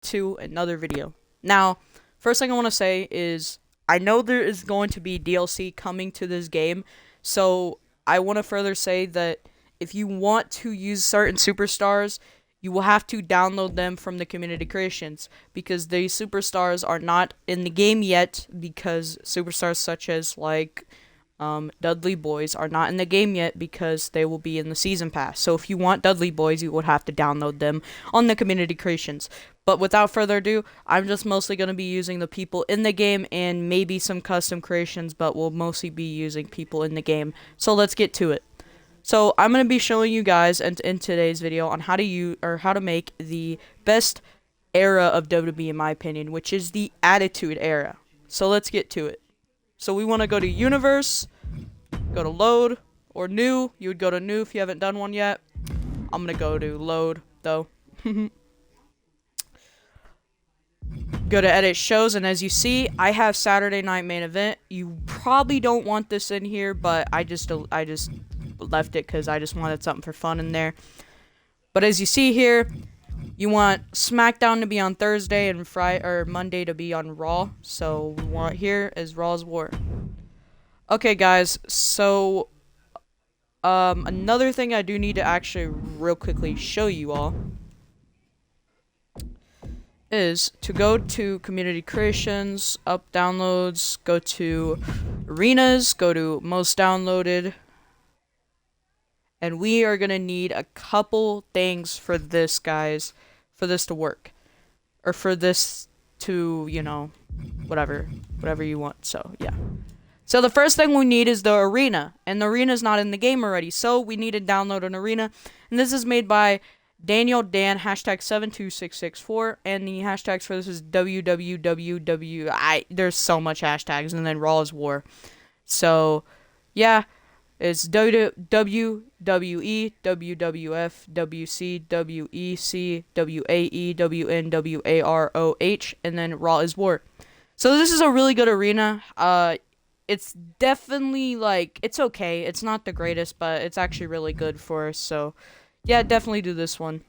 to another video. Now, first thing I want to say is I know there is going to be DLC coming to this game, so I want to further say that if you want to use certain superstars, you will have to download them from the community creations because these superstars are not in the game yet because superstars such as like Dudley Boys are not in the game yet because they will be in the season pass. So if you want Dudley Boys, you would have to download them on the community creations. But without further ado, I'm just mostly going to be using the people in the game and maybe some custom creations, but we'll mostly be using people in the game. So let's get to it. So I'm going to be showing you guys in today's video on how to use or how to make the best era of WWE in my opinion, which is the Attitude Era. So let's get to it. So we want to go to Universe, go to Load, or New. You would go to New if you haven't done one yet. I'm going to go to Load, though. Go to Edit Shows, and as you see, I have Saturday Night Main Event. You probably don't want this in here, but I just left it because I just wanted something for fun in there. But as you see here, you want SmackDown to be on Thursday and Friday or Monday to be on Raw. So we want here is Raw's War. Okay, guys. So another thing I do need to actually real quickly show you all is to go to community creations, up downloads, go to arenas, go to most downloaded. And we are going to need a couple things for this, guys, for this to work. Or for this to, you know, whatever you want. So, yeah. So, the first thing we need is the arena. And the arena is not in the game already. So, we need to download an arena. And this is made by Daniel Dan, hashtag 72664. And the hashtags for this is WWWW. There's so much hashtags. And then Raw is War. So, yeah. It's WWE, WWF, WC, WEC, WAE, WN, WAROH, and then Raw is War. So this is a really good arena. It's definitely, like, it's okay. It's not the greatest, but it's actually really good for us. So, yeah, definitely do this one.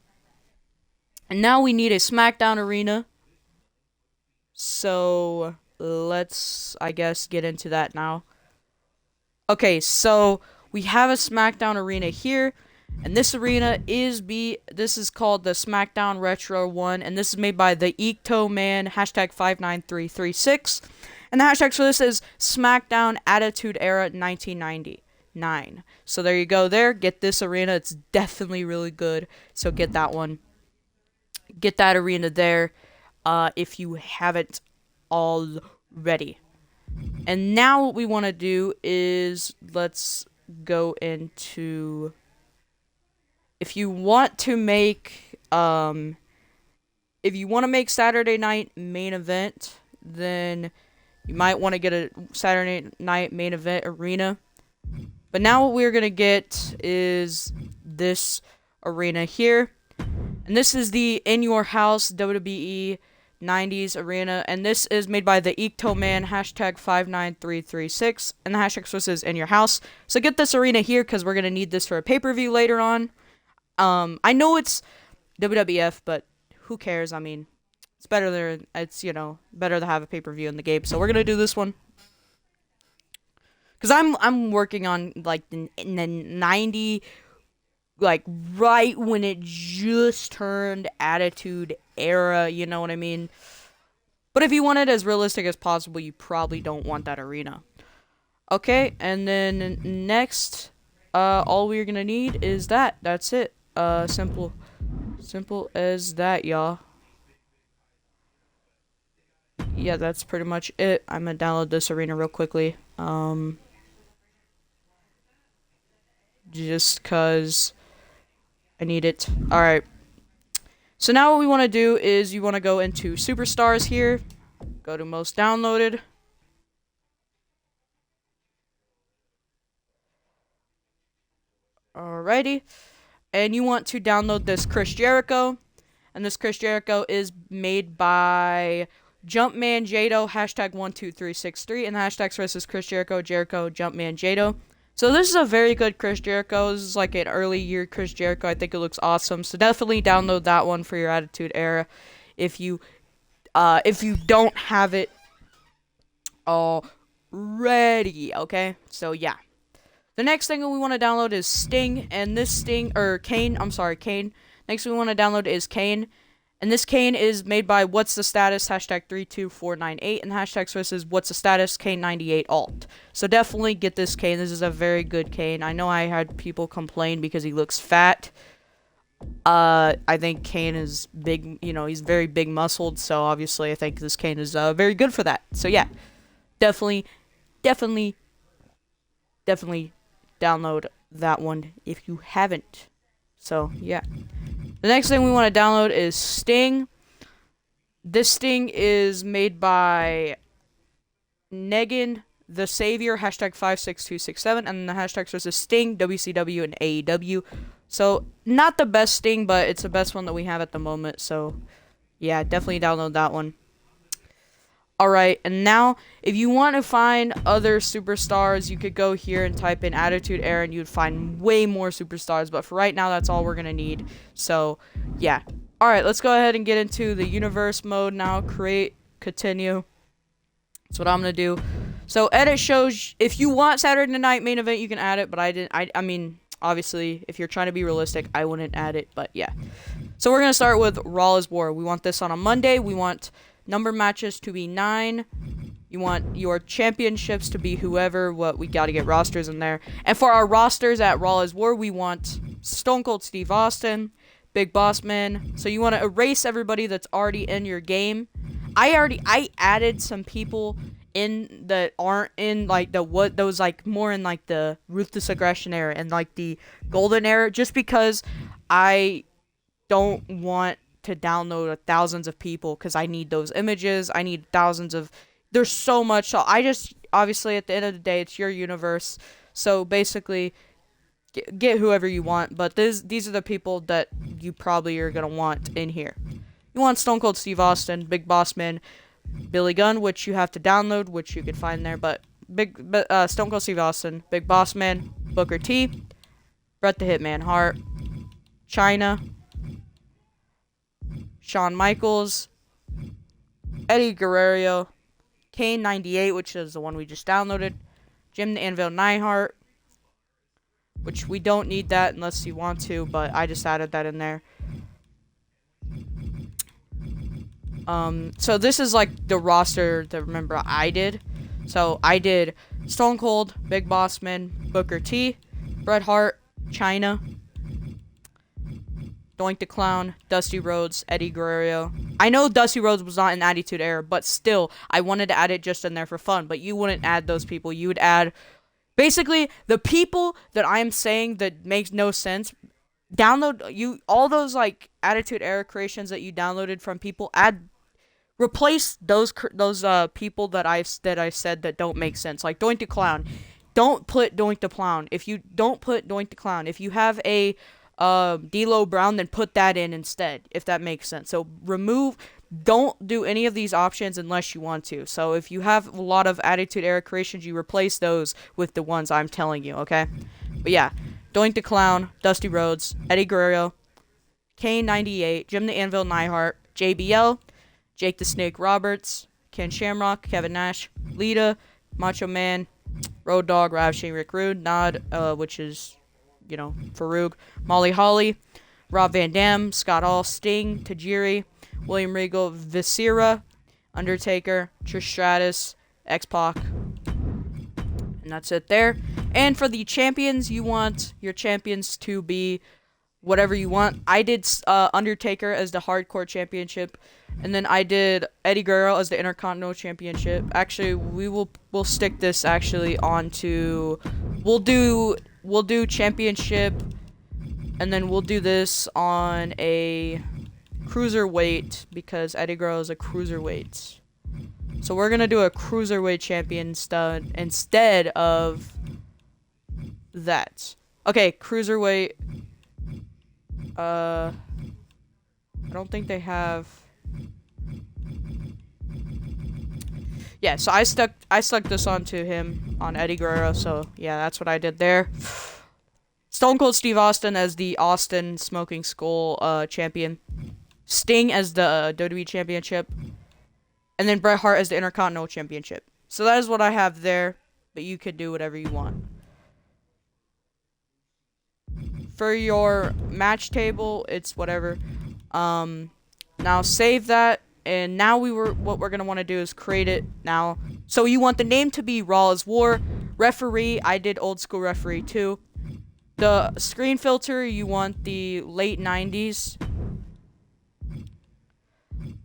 And now we need a SmackDown arena. So, let's, I guess, get into that now. Okay, so we have a SmackDown arena here, and this arena is this is called the SmackDown Retro 1, and this is made by the Ecto Man, hashtag 59336, and the hashtag for this is SmackDown Attitude Era 1999. So there you go there, get this arena, it's definitely really good, so get that one. Get that arena there, if you haven't already. And now what we want to do is let's go into if you want to make Saturday Night Main Event, then you might want to get a Saturday Night Main Event arena. But now what we're going to get is this arena here. And this is the In Your House WWE 90s arena, and this is made by the Ecto Man, hashtag 59336, and the hashtag source is In Your House. So get this arena here because we're gonna need this for a pay-per-view later on. I know it's WWF, but who cares? I mean, it's better better to have a pay-per-view in the game. So we're gonna do this one because I'm working on like in the 90. Like, right when it just turned Attitude Era, you know what I mean? But if you want it as realistic as possible, you probably don't want that arena. Okay, and then next, all we're gonna need is that. That's it. Simple as that, y'all. Yeah, that's pretty much it. I'm gonna download this arena real quickly. Just 'cause I need it. Alright. So now what we want to do is you want to go into Superstars here. Go to Most Downloaded. Alrighty. And you want to download this Chris Jericho. And this Chris Jericho is made by Jumpman Jado, hashtag 12363. And the hashtag for this is Chris Jericho, Jumpman Jado. So this is a very good Chris Jericho. This is like an early year Chris Jericho. I think it looks awesome. So definitely download that one for your Attitude Era if you don't have it already. Okay, so yeah. The next thing we want to download is Sting, and this Kane. I'm sorry, Kane. Next we want to download is Kane, and this Kane is made by What's the Status #32498, and the hashtag source is What's the Status Kane98 alt. So definitely get this Kane. This is a very good Kane. I know I had people complain because he looks fat. I think Kane is big. You know, he's very big muscled. So obviously, I think this Kane is very good for that. So yeah, definitely download that one if you haven't. So yeah. The next thing we want to download is Sting. This Sting is made by Negan the Savior #56267, and the hashtag source is Sting, WCW, and AEW. So not the best Sting, but it's the best one that we have at the moment. So yeah, definitely download that one. Alright, and now, if you want to find other superstars, you could go here and type in Attitude Era, and you'd find way more superstars, but for right now, that's all we're going to need. So, yeah. Alright, let's go ahead and get into the universe mode now. Create, continue. That's what I'm going to do. So, edit shows, if you want Saturday Night Main Event, you can add it, but I mean, obviously, if you're trying to be realistic, I wouldn't add it, but yeah. So, we're going to start with Raw is War. We want this on a Monday. We want number matches to be 9. You want your championships to be whoever. We gotta get rosters in there. And for our rosters at Raw is War, we want Stone Cold Steve Austin, Big Boss Man. So you want to erase everybody that's already in your game. I added some people in that aren't in like those like more in like the Ruthless Aggression era and like the Golden era, just because I don't want to download thousands of people, because I need those images. I need thousands of. There's so much. So I just, obviously at the end of the day, it's your universe. So basically, get whoever you want. But these are the people that you probably are gonna want in here. You want Stone Cold Steve Austin, Big Boss Man, Billy Gunn, which you have to download, which you can find there. But Stone Cold Steve Austin, Big Boss Man, Booker T, Bret the Hitman Hart, China, Shawn Michaels, Eddie Guerrero, Kane98, which is the one we just downloaded, Jim the Anvil Neidhart, which we don't need that unless you want to, but I just added that in there. So this is like the roster that, remember, I did. So I did Stone Cold, Big Boss Man, Booker T, Bret Hart, China, Doink the Clown, Dusty Rhodes, Eddie Guerrero. I know Dusty Rhodes was not in Attitude Era, but still, I wanted to add it just in there for fun. But you wouldn't add those people. You would add, basically, the people that I'm saying that makes no sense. Download all those like Attitude Era creations that you downloaded from people. Replace those people that I said that don't make sense. Like Doink the Clown. Don't put Doink the Clown. If you don't put Doink the Clown, if you have a D'Lo Brown, then put that in instead, if that makes sense. So don't do any of these options unless you want to. So if you have a lot of Attitude Era creations, you replace those with the ones I'm telling you, okay? But yeah, Doink the Clown, Dusty Rhodes, Eddie Guerrero, Kane98, Jim the Anvil Neidhart, JBL, Jake the Snake Roberts, Ken Shamrock, Kevin Nash, Lita, Macho Man, Road Dogg, Ravishing Rick Rude, Nod, which is, you know, Farouk, Molly Holly, Rob Van Dam, Scott Hall, Sting, Tajiri, William Regal, Viscera, Undertaker, Trish Stratus, X-Pac, and that's it there. And for the champions, you want your champions to be whatever you want. I did Undertaker as the Hardcore Championship, and then I did Eddie Guerrero as the Intercontinental Championship. Actually, we'll stick this actually onto, we'll do Championship, and then we'll do this on a Cruiserweight, because Eddie Guerrero is a Cruiserweight. So we're gonna do a Cruiserweight champion instead of that. Okay, Cruiserweight. I don't think they have. Yeah, so I stuck this onto him on Eddie Guerrero. So yeah, that's what I did there. Stone Cold Steve Austin as the Austin Smoking Skull champion. Sting as the WWE Championship, and then Bret Hart as the Intercontinental Championship. So that is what I have there, but you could do whatever you want. For your match table, it's whatever. Now save that, and now what we're gonna want to do is create it now. So you want the name to be Raw is War. Referee, I did old school referee too. The screen filter, you want the late 90s.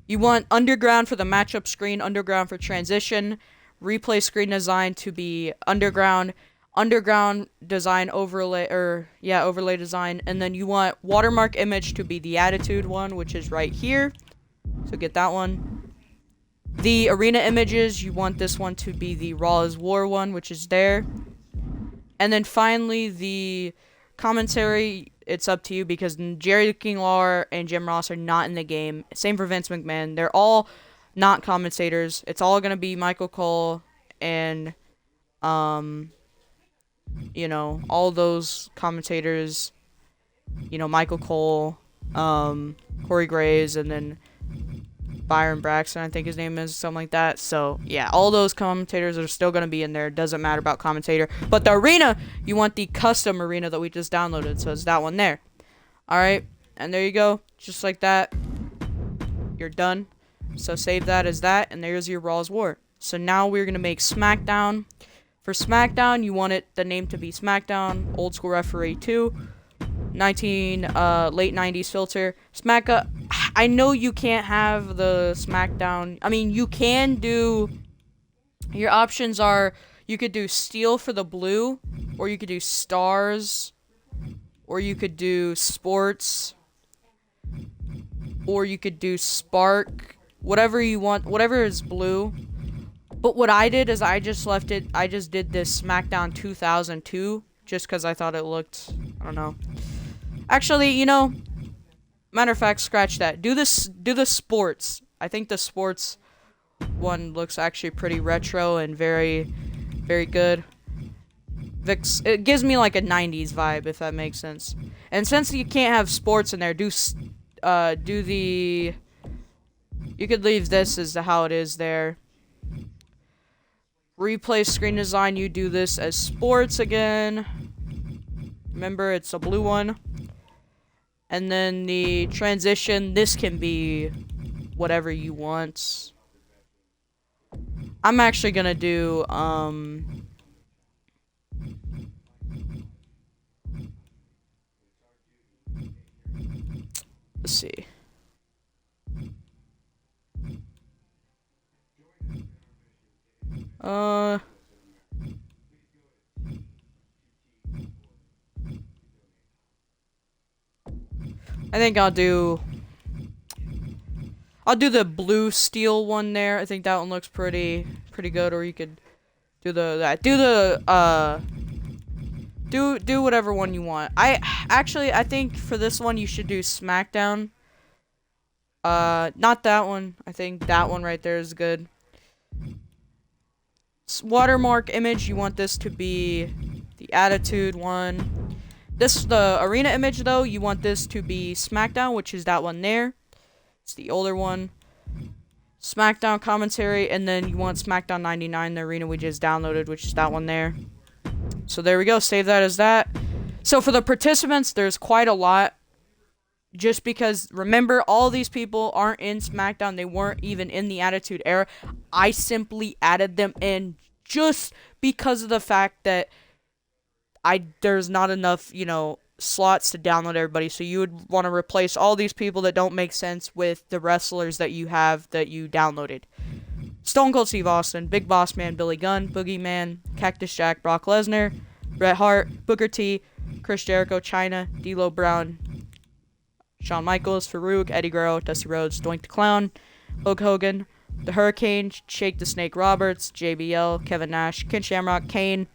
You want underground for the matchup screen, underground for transition, replay screen design to be underground, underground design overlay, overlay design, and then you want watermark image to be the attitude one, which is right here. So get that one. The arena images, you want this one to be the Raw is War one, which is there. And then finally, the commentary, it's up to you because Jerry King Lawler and Jim Ross are not in the game. Same for Vince McMahon. They're all not commentators. It's all going to be Michael Cole and, all those commentators, Michael Cole, Corey Graves, and then Byron Braxton, I think his name is, something like that. So, yeah, all those commentators are still going to be in there. Doesn't matter about commentator. But the arena, you want the custom arena that we just downloaded. So, it's that one there. Alright, and there you go. Just like that. You're done. So, save that as that, and there's your Raw's War. So, now we're going to make SmackDown. For SmackDown, you want the name to be SmackDown, Old School Referee 2. Late 90s filter. I know you can't have the SmackDown. I mean, you can do. Your options are you could do Steel for the blue, or you could do Stars, or you could do Sports, or you could do Spark. Whatever you want, whatever is blue. But what I did is I just left it. I just did this SmackDown 2002 just because I thought it looked. I don't know. Actually, matter of fact, scratch that. Do the sports. I think the sports one looks actually pretty retro and very, very good. It gives me like a 90s vibe, if that makes sense. And since you can't have sports in there, do the. You could leave this as how it is there. Replay screen design, you do this as sports again. Remember, it's a blue one. And then the transition, this can be whatever you want. I'm actually gonna do, let's see. I think I'll do the blue steel one there. I think that one looks pretty good. Or you could do do whatever one you want. I think for this one you should do SmackDown. Not that one. I think that one right there is good. Watermark image, you want this to be the Attitude one. The arena image, though, you want this to be SmackDown, which is that one there. It's the older one. SmackDown commentary, and then you want SmackDown 99, the arena we just downloaded, which is that one there. So there we go. Save that as that. So for the participants, there's quite a lot. Just because, remember, all these people aren't in SmackDown. They weren't even in the Attitude Era. I simply added them in just because of the fact that there's not enough, slots to download everybody. So you would want to replace all these people that don't make sense with the wrestlers that you have that you downloaded. Stone Cold Steve Austin, Big Boss Man, Billy Gunn, Boogeyman, Cactus Jack, Brock Lesnar, Bret Hart, Booker T, Chris Jericho, Chyna, D'Lo Brown, Shawn Michaels, Farouk, Eddie Guerrero, Dusty Rhodes, Doink the Clown, Hulk Hogan, The Hurricane, Shake the Snake Roberts, JBL, Kevin Nash, Ken Shamrock, Kane,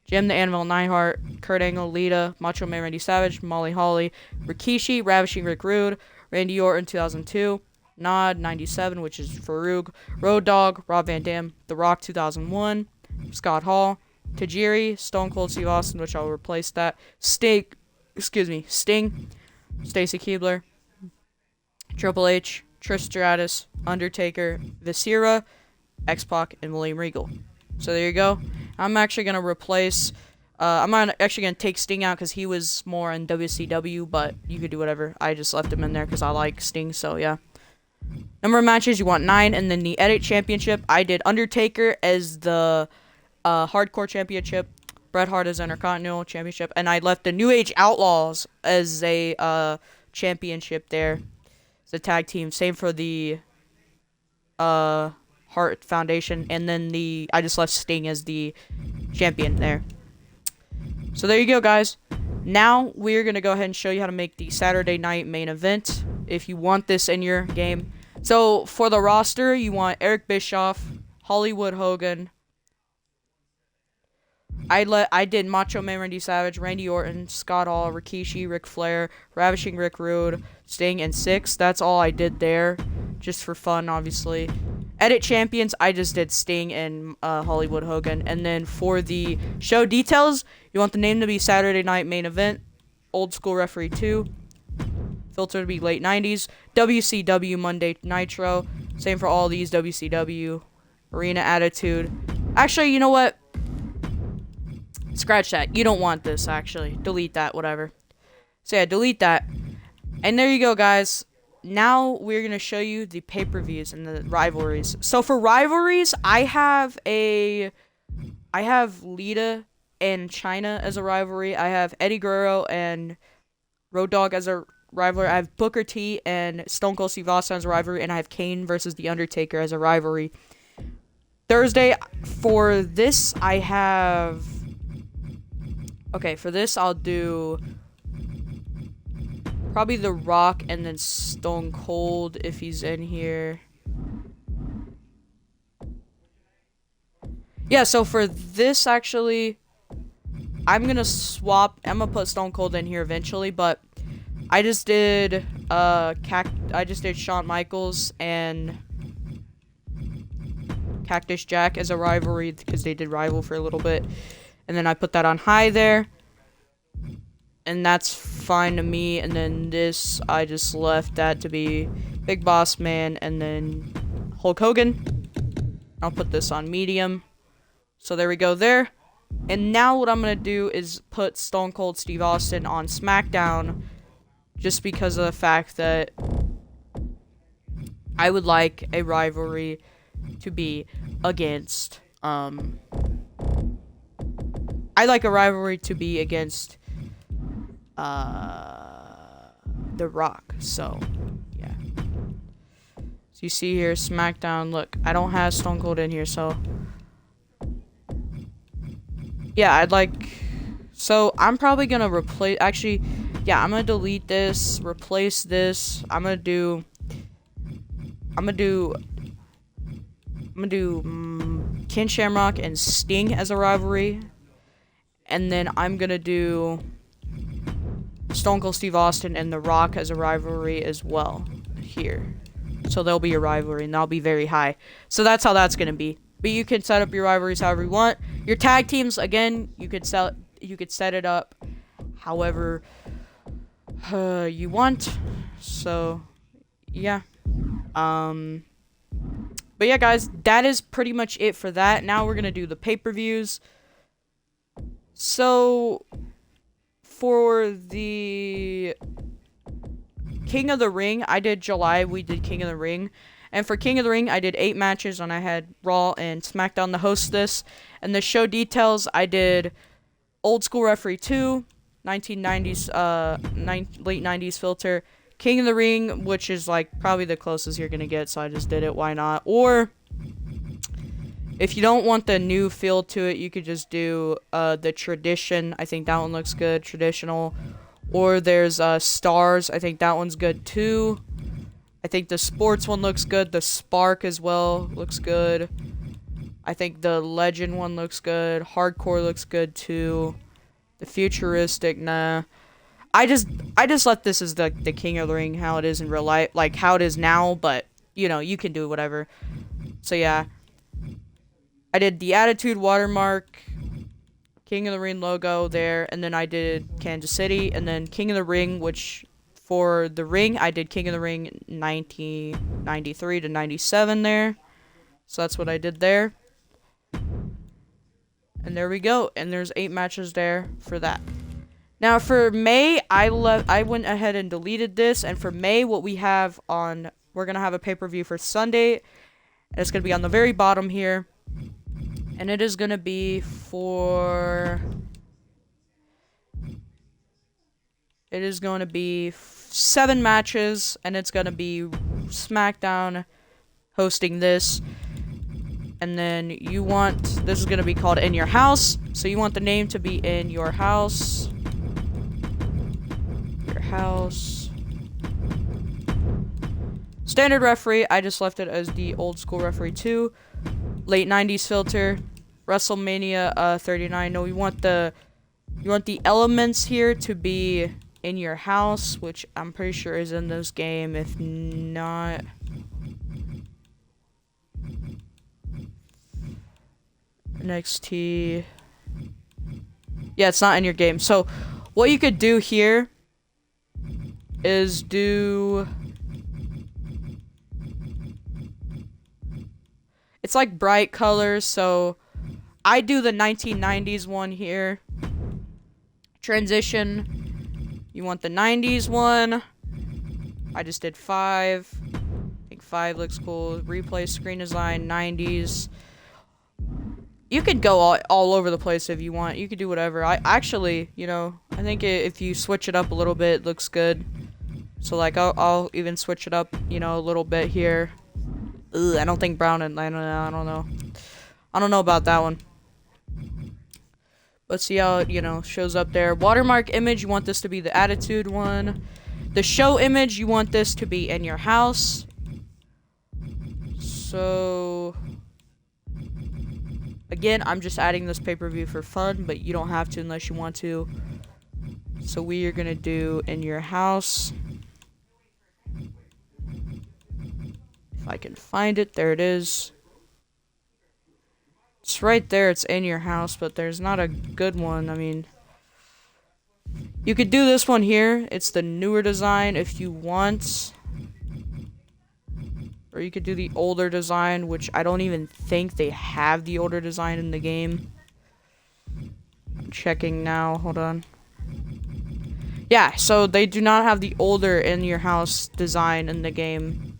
Jim the Anvil Neidhart, Kurt Angle, Lita, Macho Man Randy Savage, Molly Holly, Rikishi, Ravishing Rick Rude, Randy Orton 2002, Nod 97, which is Farouk, Road Dogg, Rob Van Dam, The Rock 2001, Scott Hall, Tajiri, Stone Cold Steve Austin, which I'll replace that, Sting, Stacy Keibler, Triple H, Trish Stratus, Undertaker, Viscera, X-Pac, and William Regal. So there you go. I'm actually going to replace... I'm not actually going to take Sting out because he was more in WCW, but you could do whatever. I just left him in there because I like Sting, so yeah. Number of matches, you want 9, and then the Edit Championship, I did Undertaker as the Hardcore Championship, Bret Hart as Intercontinental Championship, and I left the New Age Outlaws as a championship there. It's a tag team. Same for the Hart Foundation, and then I just left Sting as the champion there. So there you go, guys. Now we're going to go ahead and show you how to make the Saturday night main event if you want this in your game. So for the roster, you want Eric Bischoff, Hollywood Hogan. I did Macho Man Randy Savage, Randy Orton, Scott Hall, Rikishi, Ric Flair, Ravishing Rick Rude, Sting, and Six. That's all I did there, just for fun, obviously. Edit Champions, I just did Sting and Hollywood Hogan. And then for the show details, you want the name to be Saturday Night Main Event, Old School Referee 2, filter to be late 90s, WCW Monday Nitro, same for all these, WCW, Arena Attitude. Actually, you know what? Scratch that. You don't want this, actually. Delete that, whatever. So yeah, delete that. And there you go, guys. Now we're going to show you the pay-per-views and the rivalries. So for rivalries, I have Lita and China as a rivalry. I have Eddie Guerrero and Road Dogg as a rivalry. I have Booker T and Stone Cold Steve Austin as a rivalry. And I have Kane versus The Undertaker as a rivalry. Thursday, for this, I have... Okay, for this, I'll do... probably The Rock and then Stone Cold if he's in here. Yeah, so for this, actually, I'm gonna swap. I'm gonna put Stone Cold in here eventually, but I just did Shawn Michaels and Cactus Jack as a rivalry because they did rival for a little bit, and then I put that on high there. And that's fine to me. And then this, I just left that to be Big Boss Man and then Hulk Hogan. I'll put this on medium. So there we go there. And now what I'm going to do is put Stone Cold Steve Austin on SmackDown. Just because of the fact that I would like a rivalry to be against... I like a rivalry to be against... The Rock, so yeah. So you see here, SmackDown, look, I don't have Stone Cold in here, so yeah, I'd like, so I'm probably gonna replace, actually, yeah, I'm gonna delete this, replace this, I'm gonna do Ken Shamrock and Sting as a rivalry, and then I'm gonna do Stone Cold Steve Austin and The Rock as a rivalry as well here. So there'll be a rivalry and that'll be very high. So that's how that's going to be. But you can set up your rivalries however you want. Your tag teams, again, you could set it up however you want. So yeah. But yeah, guys, that is pretty much it for that. Now we're going to do the pay-per-views. So for the King of the Ring, I did July, we did King of the Ring. And for King of the Ring, I did 8 matches, and I had Raw and SmackDown to host this. And the show details, I did Old School Referee 2, 1990s, late 90s filter. King of the Ring, which is like probably the closest you're going to get, so I just did it, why not? Or if you don't want the new feel to it, you could just do the Tradition. I think that one looks good, Traditional. Or there's Stars. I think that one's good too. I think the Sports one looks good. The Spark as well looks good. I think the Legend one looks good. Hardcore looks good too. The Futuristic, nah. I just let this as the King of the Ring, how it is in real life, like how it is now, but you know, you can do whatever. So yeah. I did the Attitude Watermark, King of the Ring logo there, and then I did Kansas City, and then King of the Ring, which For the ring, I did King of the Ring 1993 to 97 there. So that's what I did there. And there we go. And there's 8 matches there for that. Now for May, I went ahead and deleted this. And for May, what we have on, we're gonna have a pay-per-view for Sunday. And it's gonna be on the very bottom here. And it is gonna be for. It is going to be 7 matches, and it's going to be SmackDown hosting this. And then you want, this is going to be called In Your House. So you want the name to be In Your House. Your House. Standard referee, I just left it as the old school referee 2. Late 90s filter. WrestleMania 39. No, you want the elements here to be In Your House, which I'm pretty sure is in this game. If not, NXT. Yeah, it's not in your game. So what you could do here is do, it's like bright colors. So I do the 1990s one here. Transition. You want the 90s one. I just did 5. I think 5 looks cool. Replay screen design, 90s. You could go all over the place if you want. You could do whatever. I actually, you know, I think if you switch it up a little bit, it looks good. So, like, I'll even switch it up, you know, a little bit here. Ugh, I don't think brown and I don't know. I don't know about that one. Let's see how it, you know, shows up there. Watermark image, you want this to be the Attitude one. The show image, you want this to be In Your House. So, again, I'm just adding this pay-per-view for fun, but you don't have to unless you want to. So we are going to do In Your House. If I can find it, there it is. It's right there, it's In Your House, but there's not a good one. I mean, you could do this one here. It's the newer design if you want. Or you could do the older design, which I don't even think they have the older design in the game. I'm checking now, hold on. Yeah, so they do not have the older In Your House design in the game.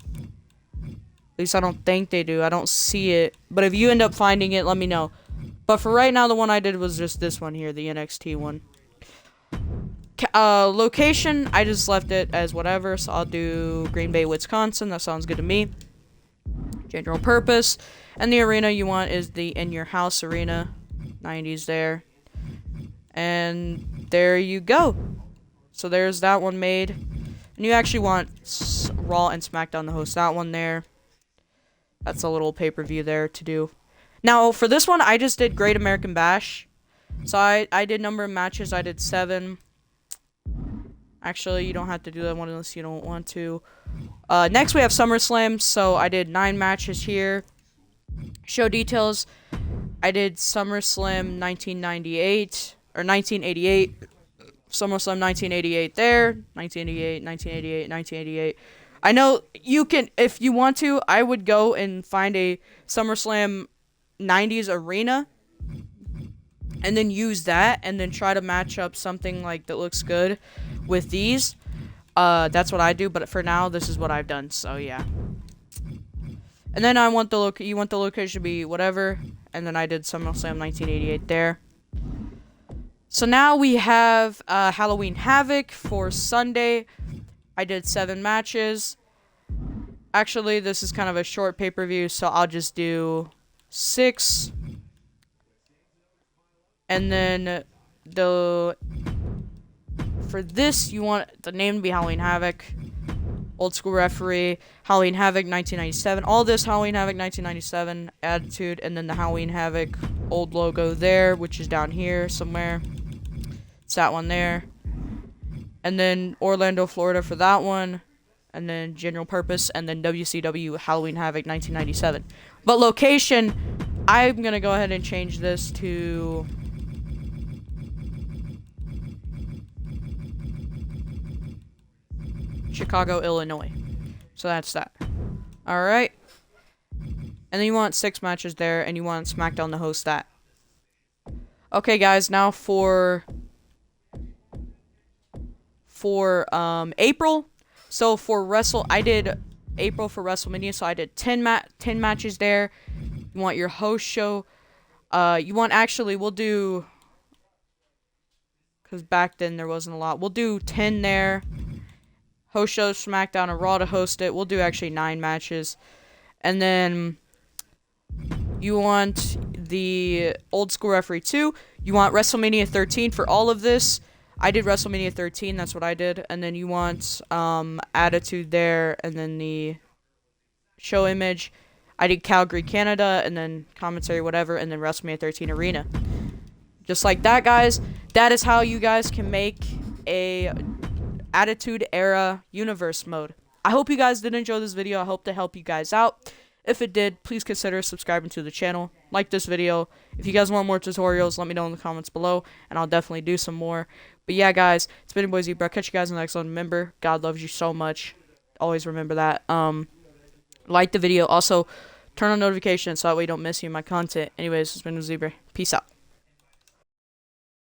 At least I don't think they do. I don't see it. But if you end up finding it, let me know. But for right now, the one I did was just this one here, the NXT one. Location, I just left it as whatever. So I'll do Green Bay, Wisconsin. That sounds good to me. General purpose. And the arena you want is the In Your House arena. 90s there. And there you go. So there's that one made. And you actually want Raw and SmackDown to host that one there. That's a little pay-per-view there to do. Now, for this one, I just did Great American Bash. So I did number of matches. I did 7. Actually, you don't have to do that one unless you don't want to. Next, we have SummerSlam. So I did 9 matches here. Show details. I did SummerSlam 1998. Or 1988. SummerSlam 1988 there. 1988, 1988, 1988. I know you can, if you want to, I would go and find a SummerSlam 90s arena and then use that and then try to match up something like that looks good with these. That's what I do, but for now, this is what I've done, so yeah. And then I want the you want the location to be whatever, and then I did SummerSlam 1988 there. So now we have Halloween Havoc for Sunday. I did 7 matches. Actually, this is kind of a short pay-per-view, so I'll just do 6. And then for this, you want the name to be Halloween Havoc. Old school referee, Halloween Havoc 1997. All this Halloween Havoc 1997 attitude, and then the Halloween Havoc old logo there, which is down here somewhere. It's that one there. And then Orlando, Florida for that one. And then General Purpose. And then WCW Halloween Havoc 1997. But location, I'm going to go ahead and change this to... Chicago, Illinois. So that's that. Alright. And then you want 6 matches there, and you want SmackDown to host that. Okay, guys, now for April. So for I did April for WrestleMania, so I did 10 matches there. You want your host show. We'll do, because back then there wasn't a lot. We'll do 10 there. Host shows, SmackDown and Raw to host it. We'll do actually 9 matches. And then you want the old school referee 2. You want WrestleMania 13 for all of this. I did WrestleMania 13, that's what I did. And then you want Attitude there, and then the show image. I did Calgary, Canada, and then commentary, whatever, and then WrestleMania 13 Arena. Just like that, guys. That is how you guys can make a Attitude Era Universe mode. I hope you guys did enjoy this video. I hope to help you guys out. If it did, please consider subscribing to the channel. Like this video. If you guys want more tutorials, let me know in the comments below, and I'll definitely do some more. But yeah, guys, it's been your boy Zebra. Catch you guys in the next one. Remember, God loves you so much. Always remember that. Like the video. Also, turn on notifications so that way you don't miss any of my content. Anyways, it's been Zebra. Peace out.